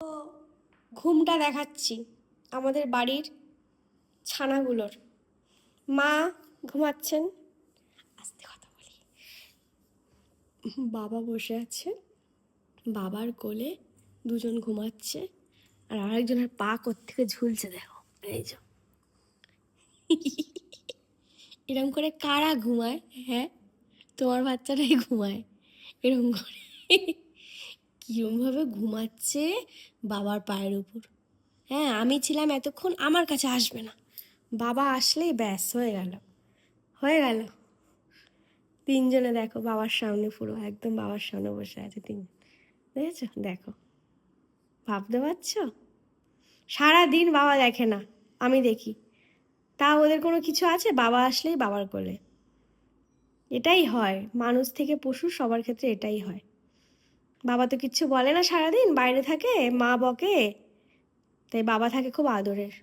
তো ঘুমটা দেখাচ্ছি আমাদের বাড়ির ছানাগুলোর। মা ঘুমাচ্ছেন, আস্তে কথা বলি। বাবা বসে আছে, বাবার কোলে দুজন ঘুমাচ্ছে, আর আরেকজনের পা কোত্থেকে ঝুলছে দেখো, এই যে। এরম করে কারা ঘুমায়? হ্যাঁ, তোমার বাচ্চাটাই ঘুমায় এরম করে। কিরমভাবে ঘুমাচ্ছে বাবার পায়ের উপর। হ্যাঁ, আমি ছিলাম এতক্ষণ, আমার কাছে আসবে না, বাবা আসলেই ব্যাস হয়ে গেল, হয়ে গেল। তিনজনে দেখো বাবার সামনে, পুরো একদম বাবার সামনে বসে আছে তিনজন, দেখেছো? দেখো, ভাবতে পারছো? সারাদিন বাবা দেখে না, আমি দেখি। তা ওদের কোনো কিছু আছে? বাবা আসলেই বাবার কোলে। এটাই হয়, মানুষ থেকে পশু সবার ক্ষেত্রে এটাই হয়। বাবা তো কিচ্ছু বলে না, সারাদিন বাইরে থাকে, মা বকে, তাই বাবা থাকে খুব আদরের।